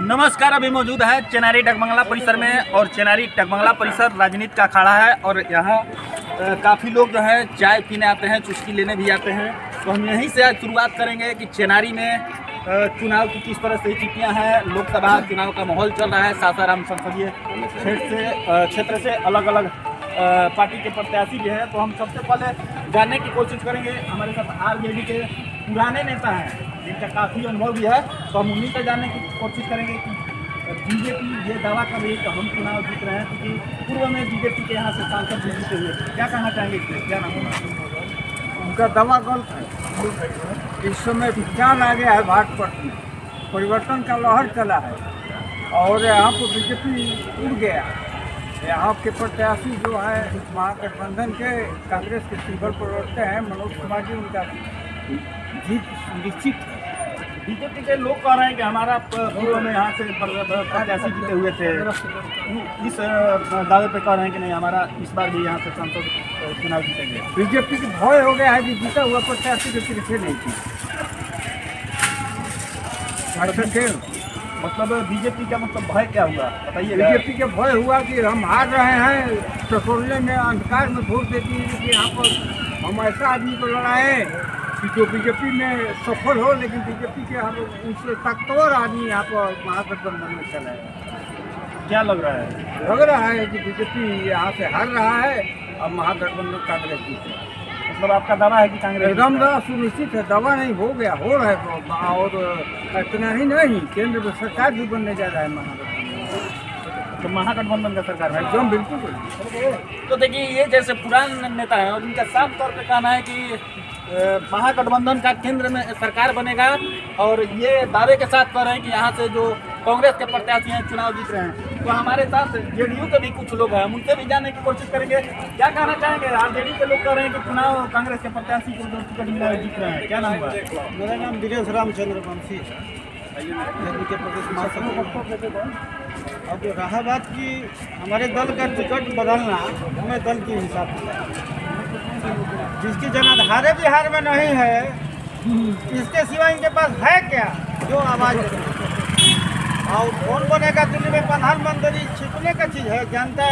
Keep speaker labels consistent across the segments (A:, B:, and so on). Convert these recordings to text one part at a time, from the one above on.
A: नमस्कार। अभी मौजूद है चेनारी डगमंगला परिसर में और चेनारी डगमंगला परिसर राजनीति का अखाड़ा है और यहाँ काफ़ी लोग जो है चाय पीने आते हैं, चुस्की लेने भी आते हैं। तो हम यहीं से आज शुरुआत करेंगे कि चेनारी में चुनाव की किस तरह से स्थितियाँ हैं। लोकसभा चुनाव का माहौल चल रहा है। सासाराम संसदीय क्षेत्र से अलग अलग पार्टी के प्रत्याशी भी हैं। तो हम सबसे पहले जानने की कोशिश करेंगे, हमारे साथ आरजेडी के पुराने नेता हैं जिनका काफ़ी अनुभव भी है, तो हम उन्हीं से जानने की कोशिश करेंगे कि बीजेपी ये दावा कर रही है कि हम चुनाव जीत रहे हैं, क्योंकि पूर्व में बीजेपी के यहाँ से सांसद भी जीते हुए। क्या कहना चाहेंगे इसमें, क्या नाम होगा?
B: उनका दावा गलत है। इस समय विज्ञान आ गया है, भाजपा में परिवर्तन का लहर चला है और यहाँ पर बीजेपी उड़ गया। यहाँ के प्रत्याशी जो है महागठबंधन के कांग्रेस के सिंबल पर लड़ते हैं, मनोज कुमार जी, उनका जीत निश्चित है।
A: बीजेपी के लोग कह रहे हैं कि हमारा पूर्व में यहाँ से प्रत्याशी जीते हुए थे, इस दावे पे कह रहे हैं कि नहीं हमारा इस बार भी यहाँ से सांसद चुनाव जीतेंगे।
B: बीजेपी की भय हो गया है कि जीता हुआ प्रत्याशी के पीछे नहीं थी।
A: मतलब बीजेपी का मतलब भय क्या हुआ बताइए।
B: बीजेपी के भय हुआ कि हम हार रहे हैं, पेट्रोलियम में अंधकार में वोट देती है कि यहाँ पर हम ऐसा आदमी को लड़ाएं कि जो बीजेपी में सफल हो, लेकिन बीजेपी के हम उनसे ताकतवर आदमी यहाँ पर महागठबंधन में चलाएगा।
A: क्या लग रहा है?
B: लग रहा है कि बीजेपी यहाँ से हार रहा है और महागठबंधन कांग्रेस जीते।
A: मतलब आपका दावा है कि कांग्रेस
B: एकदम दावा सुनिश्चित है। दावा नहीं, हो गया, हो रहा है। और इतना ही नहीं, केंद्र में सरकार भी बनने जा रहा है महागठबंधन।
A: तो महागठबंधन का सरकार है
B: एकदम बिल्कुल।
A: तो देखिए, ये जैसे पुराने नेता है और इनका साफ तौर पे कहना है कि महागठबंधन का केंद्र में सरकार बनेगा और ये दावे के साथ कह रहे हैं कि यहाँ से जो कांग्रेस के प्रत्याशी हैं चुनाव जीत रहे हैं। तो हमारे साथ जेडीयू के भी कुछ लोग हैं, उनसे भी जानने की कोशिश करेंगे। क्या कहना चाहेंगे? आरजेडी के लोग कह रहे हैं कि चुनाव कांग्रेस के प्रत्याशी को जो टिकट मिला है जीत रहे हैं। क्या नाम हुआ?
B: मेरा नाम दिनेश रामचंद्र वंशी है, के प्रदेश महासचिव। अब रहा बात कि हमारे दल का टिकट बदलना, हमें दल के हिसाब से जिसकी जनाधार बिहार में नहीं है, इसके सिवा इनके पास है क्या जो आवाज़ दे? और कौन बनेगा दिल्ली में प्रधानमंत्री? छिपने का चीज़ है। जनता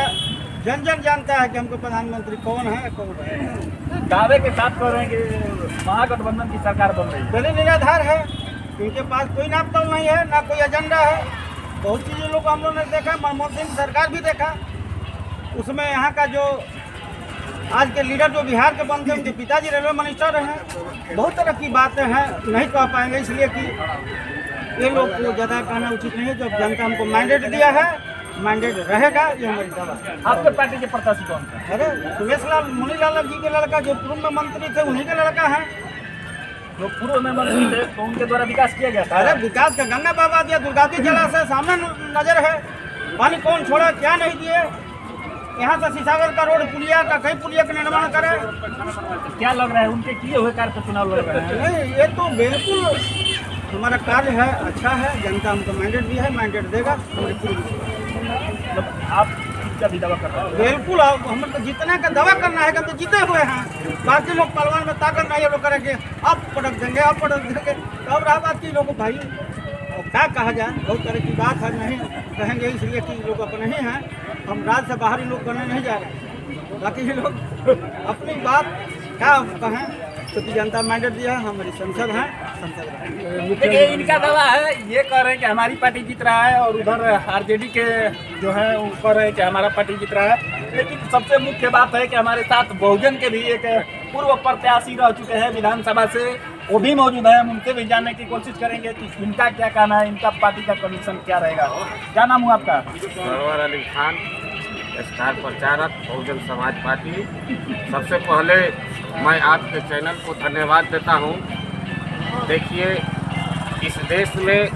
B: जन जानता है कि हमको प्रधानमंत्री कौन है, कौन है।
A: दावे के साथ कह रहे हैं कि महागठबंधन की सरकार बन रही है।
B: दलील निराधार है, इनके पास कोई नाप तोल नहीं है, ना कोई एजेंडा है। बहुत चीज़ें लोग हम लोग ने देखा, मनमोहन सिंह सरकार भी देखा, उसमें यहाँ का जो आज के लीडर जो बिहार के बनते हैं, उनके पिताजी रेलवे मिनिस्टर हैं। बहुत तरह की बातें हैं, नहीं कह पाएंगे, इसलिए कि ये लोग को ज़्यादा कहना उचित नहीं है। जब जनता हमको मैंडेट दिया है, मैंडेट रहेगा, ये हमारी दावा है।
A: आपके पार्टी के प्रत्याशी कौन है?
B: अरे सुमेश लाल मुनीलाल जी के लड़का जो पूर्व में मंत्री थे, उन्हीं के लड़का है।
A: जो पूर्व में मंत्री थे तो उनके द्वारा विकास किया गया था।
B: अरे विकास का गंगा बाबा दिया, दुर्गावती जलाशय सामने नजर है। पानी कौन छोड़ा, क्या नहीं दिए। यहाँ से सीसागर का रोड, पुलिया का कई पुलिया का निर्माण करे।
A: क्या लग रहा है उनके किए हुए कार्य पर चुनाव लड़ रहे हैं?
B: नहीं, ये तो बिल्कुल हमारा कार्य है, अच्छा है। जनता हमको मैंडेट दी है, मैंडेट देगा।
A: मतलब आप इसका भी दावा कर रहे हैं?
B: बिल्कुल, हम तो जितना का दावा करना है कि हम तो जीते हुए हैं। बाकी लोग पलवान में ताकत नहीं है, लोग करेंगे अब पटक देंगे, अब पटक देंगे। तो अब रहा बात की लोग भाई और क्या कहा जाए, बहुत तरह की बात है। नहीं कहेंगे इसलिए कि लोग अपने ही हैं, हम राज्य से बाहरी लोग करने नहीं जा रहे। बाकी ये लोग अपनी बात क्या कहें, क्योंकि जनता मैंडेट दिया है, हमारी संसद है, संसद।
A: देखिए, इनका दावा है, ये कह रहे हैं कि हमारी पार्टी जीत रहा है और उधर आरजेडी के जो है वो कह रहे हैं कि हमारा पार्टी जीत रहा है। लेकिन सबसे मुख्य बात है कि हमारे साथ बहुजन के भी एक पूर्व प्रत्याशी रह चुके हैं विधानसभा से, वो भी मौजूद है। हम उनसे भी जानने की कोशिश करेंगे कि इनका क्या कहना है, इनका पार्टी का कंडीशन क्या रहेगा। क्या नाम हुआ आपका?
C: सरवर अली खान, स्टार प्रचारक, बहुजन समाज पार्टी। सबसे पहले मैं आपके चैनल को धन्यवाद देता हूं। देखिए, इस देश में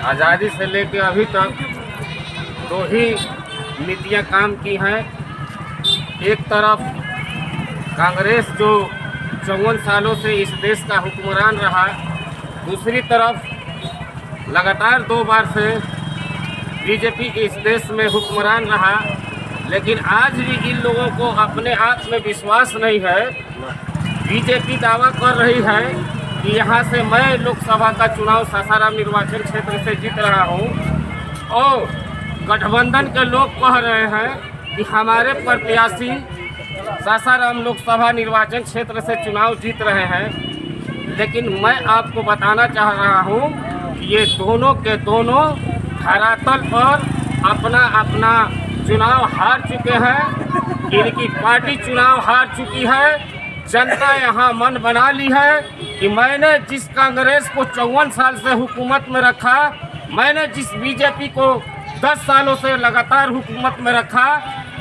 C: आज़ादी से लेकर अभी तक दो ही नीतियां काम की हैं। एक तरफ कांग्रेस जो 54 सालों से इस देश का हुक्मरान रहा, दूसरी तरफ लगातार 2 बार से बीजेपी इस देश में हुक्मरान रहा। लेकिन आज भी इन लोगों को अपने आप में विश्वास नहीं है। बीजेपी दावा कर रही है कि यहाँ से मैं लोकसभा का चुनाव सासाराम निर्वाचन क्षेत्र से जीत रहा हूँ और गठबंधन के लोग कह रहे हैं कि हमारे प्रत्याशी सासाराम लोकसभा निर्वाचन क्षेत्र से चुनाव जीत रहे हैं, लेकिन मैं आपको बताना चाह रहा हूँ कि ये दोनों के दोनों धरातल पर अपना अपना चुनाव हार चुके हैं। इनकी पार्टी चुनाव हार चुकी है। जनता यहाँ मन बना ली है कि मैंने जिस कांग्रेस को 54 साल से हुकूमत में रखा, मैंने जिस बीजेपी को 10 सालों से लगातार हुकूमत में रखा,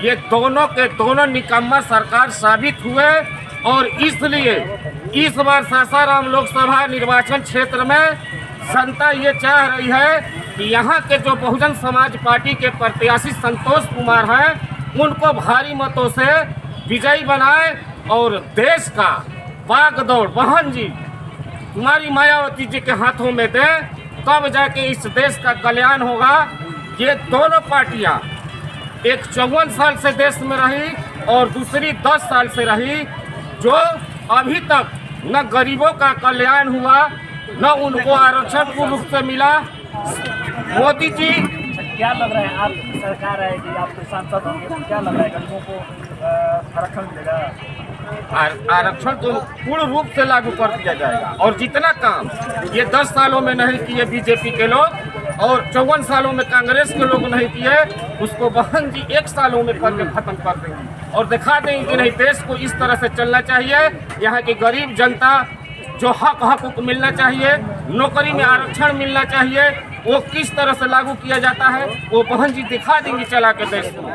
C: ये दोनों के दोनों निकम्मा सरकार साबित हुए। और इसलिए इस बार सासाराम लोकसभा निर्वाचन क्षेत्र में जनता ये चाह रही है कि यहाँ के जो बहुजन समाज पार्टी के प्रत्याशी संतोष कुमार हैं, उनको भारी मतों से विजयी बनाए और देश का बागडोर बहन जी कुमारी मायावती जी के हाथों में दे, तब जाके इस देश का कल्याण होगा। ये दोनों पार्टियां, एक 54 साल से देश में रही और दूसरी 10 साल से रही, जो अभी तक न गरीबों का कल्याण हुआ, न उनको आरक्षण पूर्ण रूप से मिला। मोदी जी,
A: क्या लग रहा है आपकी सरकार आएगी, आपके सांसद होंगे, तो क्या लग रहा है गरीबों को आरक्षण मिलेगा?
C: आरक्षण तो पूर्ण रूप से लागू कर दिया जाएगा और जितना काम ये 10 सालों में नहीं किए बीजेपी के लोग और 54 सालों में कांग्रेस के लोग नहीं किए, उसको बहन जी 1 सालों में करके खत्म कर देंगी और दिखा देंगे कि नहीं, देश को इस तरह से चलना चाहिए। यहाँ की गरीब जनता जो हक मिलना चाहिए, नौकरी में आरक्षण मिलना चाहिए, वो किस तरह से लागू किया जाता है, वो बहन जी दिखा देंगी चला के देश को।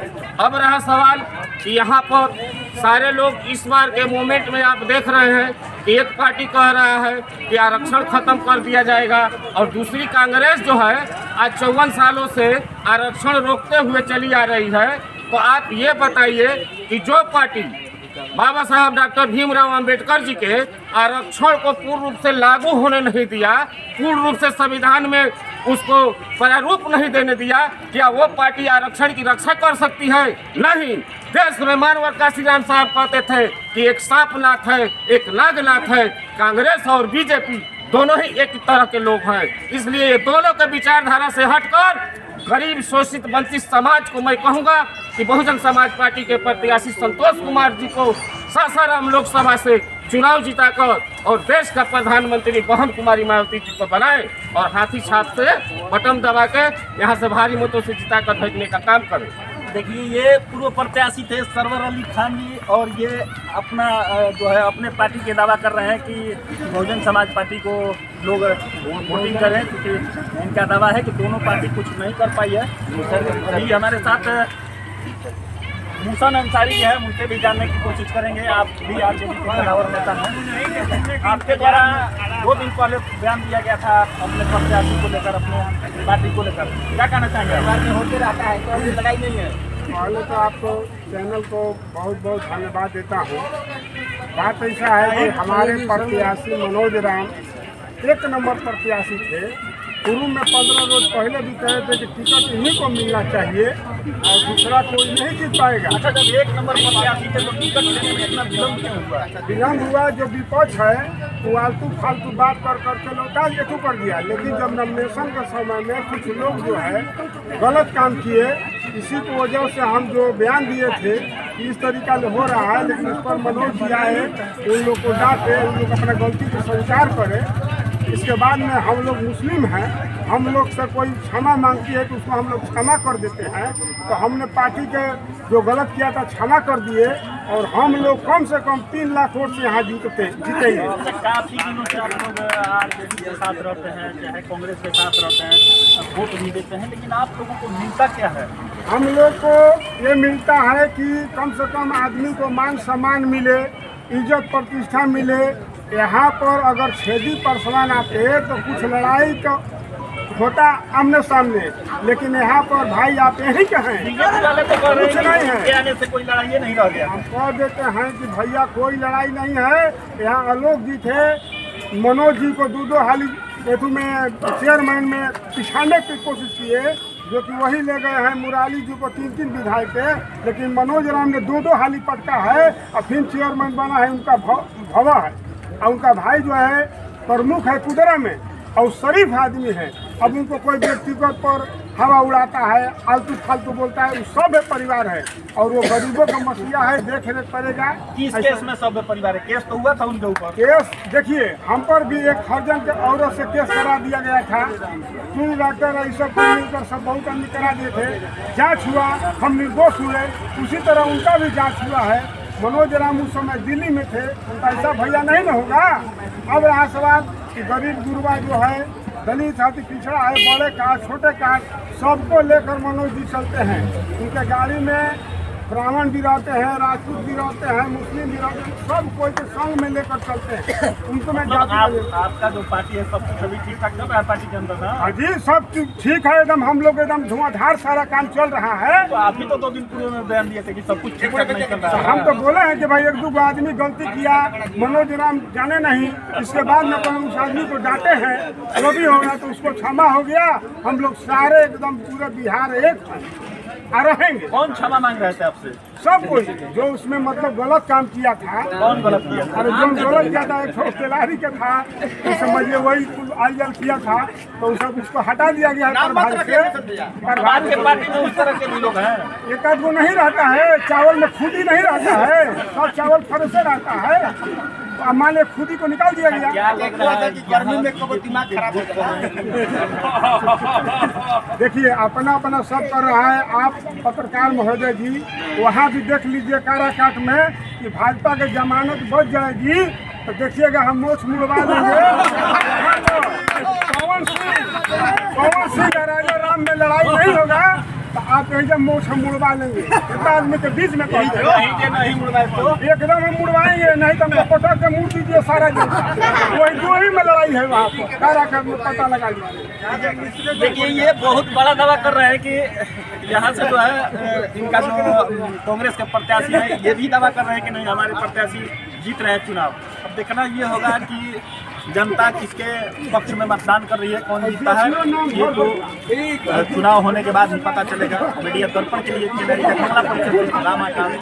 C: अब रहा सवाल कि यहाँ पर सारे लोग इस बार के मोमेंट में आप देख रहे हैं कि एक पार्टी कह रहा है कि आरक्षण खत्म कर दिया जाएगा और दूसरी कांग्रेस जो है आज 54 सालों से आरक्षण रोकते हुए चली आ रही है। तो आप ये बताइए कि जो पार्टी बाबा साहब डॉक्टर भीमराव अंबेडकर जी के आरक्षण को पूर्ण रूप से लागू होने नहीं दिया, पूर्ण रूप से संविधान में उसको प्रारूप नहीं देने दिया, क्या वो पार्टी आरक्षण की रक्षा कर सकती है? नहीं। देश में मानवर काशीराम साहब कहते थे कि एक सांपनाथ है, एक नागनाथ है। कांग्रेस और बीजेपी दोनों ही एक तरह के लोग हैं, इसलिए ये दोनों के विचारधारा से हटकर गरीब शोषित वंचित समाज को मैं कहूँगा कि बहुजन समाज पार्टी के प्रत्याशी संतोष कुमार जी को सासाराम लोकसभा से चुनाव जिताकर और देश का प्रधानमंत्री बहन कुमारी मायावती जी को बनाए और हाथी छाप से बटन दबा के यहाँ से भारी मतों से जिताकर भेजने का काम करें।
A: देखिए, ये पूर्व प्रत्याशी थे सरवर अली खान जी और ये अपना जो है अपने पार्टी के दावा कर रहे हैं कि बहुजन समाज पार्टी को लोग वोटिंग करें, क्योंकि इनका दावा है कि दोनों पार्टी कुछ नहीं कर पाई है। अभी हमारे साथ मूसा अंसारी है, उनसे भी जानने की कोशिश करेंगे। आप भी आरजेडी के बराबर नेता हैं, आपके द्वारा 2 दिन पहले बयान दिया गया था अपने प्रत्याशी को लेकर, अपने पार्टी को लेकर, क्या कहना चाहेंगे? होते रहता है, कोई लड़ाई नहीं है।
D: पहले तो आपको चैनल को बहुत बहुत धन्यवाद देता हूँ। बात ऐसा है कि हमारे प्रत्याशी मनोज राम 1 नंबर प्रत्याशी थे। शुरू में 15 रोज पहले भी कहे थे कि टिकट इन्हीं को मिलना चाहिए और दूसरा कोई नहीं जीत पाएगा।
A: अच्छा, जब 1 नंबर प्रत्याशी थे तो टिकट लेने में इतना विलम्ब क्यों हुआ?
D: विलम्ब हुआ, जो विपक्ष है वो आलतू फालतू बात कर करके लौटा लेटू कर दिया। लेकिन जब नॉमिनेशन के समय में कुछ लोग जो है गलत काम किए, इसी की वजह से हम जो बयान दिए थे कि इस तरीका से हो रहा है, लेकिन इस पर मनोज जी आए, उन लोग को डांटे, उन लोग अपना गलती को स्वीकार करें। इसके बाद में हम लोग मुस्लिम हैं, हम लोग से कोई क्षमा मांगती है तो उसको हम लोग क्षमा कर देते हैं। तो हमने पार्टी के जो गलत किया था क्षमा कर दिए और हम लोग कम से कम 3 लाख वोट से यहाँ जीतेंगे।
A: काफी दिनों से आप लोग आरजेडी के साथ रहते हैं, चाहे कांग्रेस के साथ रहते हैं, वोट भी देते हैं, लेकिन आप लोगों को मिलता क्या है?
D: हम लोग को ये मिलता है कि कम से कम आदमी को मान सम्मान मिले, इज्जत प्रतिष्ठा मिले। यहाँ पर अगर छेदी परसवान आते तो कुछ लड़ाई तो होता आमने सामने, लेकिन यहाँ पर भाई आप यहीं के हैं, कुछ नहीं है,
A: आने से कोई लड़ाई नहीं रह गया।
D: हम कह देते हैं कि भैया कोई लड़ाई नहीं है। यहाँ आलोक जी थे, मनोज जी को 2 हाली एथू में चेयरमैन में पिछाने की कोशिश किए, जो कि वही ले गए हैं। मुराली जी को 3 विधायक थे, लेकिन मनोज राम ने 2 हाली पटका है और फिर चेयरमैन बना है। उनका भवा है और उनका भाई जो है प्रमुख है कुदरा में और शरीफ आदमी है। अब उनको कोई व्यक्तिगत पर हवा उड़ाता है, आलतू फालतू बोलता है, वो सब परिवार है और वो गरीबों का मसला है, देख रेख करेगा।
A: किस केस में सब परिवार है? केस तो हुआ था उनके ऊपर।
D: केस देखिए, हम पर भी एक हरजन के औरत से केस करा दिया गया था। 3 डॉक्टर ये सब मिलकर सब बहुत आदमी करा दिए थे, जांच हुआ, हम निर्दोष हुए। उसी तरह उनका भी जांच हुआ है। मनोज राम उस समय दिल्ली में थे, उनका ऐसा भैया नहीं ना होगा। अब रहा सवाल कि गरीब गुरबा जो है, दलित जाति पिछड़ा है, बड़े कार छोटे कार सबको लेकर मनोज जी चलते हैं। उनके गाड़ी में ब्राह्मण भी रहते हैं, राजपूत भी रहते हैं, मुस्लिम भी रहते हैं, सब कोई के संग में लेकर चलते हैं। उनको मैं
A: आपका जो पार्टी है सब कुछ अभी ठीक ठाक चल रहा है पार्टी के अंदर ना?
D: हाँ जी, सब ठीक है एकदम। हम लोग एकदम धुआंधार सारा काम चल रहा है।
A: तो आप भी तो 2 दिन पूर्व में बयान दिए थे कि सब कुछ ठीक ठाक नहीं चल रहा है।
D: हम तो बोले हैं कि भाई 1-2 आदमी गलती किया, मनोज राम जाने नहीं, इसके बाद में उस आदमी को डांटे हैं, जो भी होगा तो उसको क्षमा हो गया। हम लोग सारे एकदम पूरे बिहार एक आ रहेंगे।
A: कौन क्षमा मांग रहे थे आपसे?
D: सब कोई जो उसमें मतलब गलत काम किया था।
A: कौन गलत किया?
D: अरे जो गलत किया था, एक ठेकेदारी का था, तो समझिए वही आईएल किया था, तो सब उसको हटा दिया गया प्रभारी से।
A: प्रभारी के पार्टी में उस तरह के भी लोग हैं।
D: एक आध को नहीं रहता है, चावल में खुदी नहीं रहता है, सब चावल फरसे रहता है। अब मान लिया खुदी को निकाल दिया गया।
A: क्या लग रहा है कि गर्मी में कब दिमाग खराब हो जाता है?
D: देखिए, अपना अपना सब कर रहा है। आप पत्रकार महोदय जी वहाँ भी देख लीजिए काराकाट में कि भाजपा की जमानत बच जाएगी तो देखिएगा हम मोछ मुड़वा देंगे। पवन सिंह राजा राम में लड़ाई नहीं होगा तो आप कहीं जब मोछ हम मुड़वा लेंगे। इतना आदमी के बीच में कहते हैं
A: नहीं मुड़वाए तो
D: एकदम हम मुड़वाएंगे, नहीं तो हमको पटक के मुड़ दीजिए सारा दिन। वही 2 ही में लड़ाई है वहाँ पर, काराकाट में पता लगा लीजिए।
A: देखिए, ये बहुत बड़ा दावा कर रहे हैं कि यहाँ से जो है इनका जो कांग्रेस के प्रत्याशी है ये भी दावा कर रहे हैं कि नहीं हमारे प्रत्याशी जीत रहे हैं चुनाव। अब देखना ये होगा कि जनता किसके पक्ष में मतदान कर रही है, कौन जीतता है, ये तो चुनाव होने के बाद ही पता चलेगा। मीडिया दर्पण के लिए राम आकाश।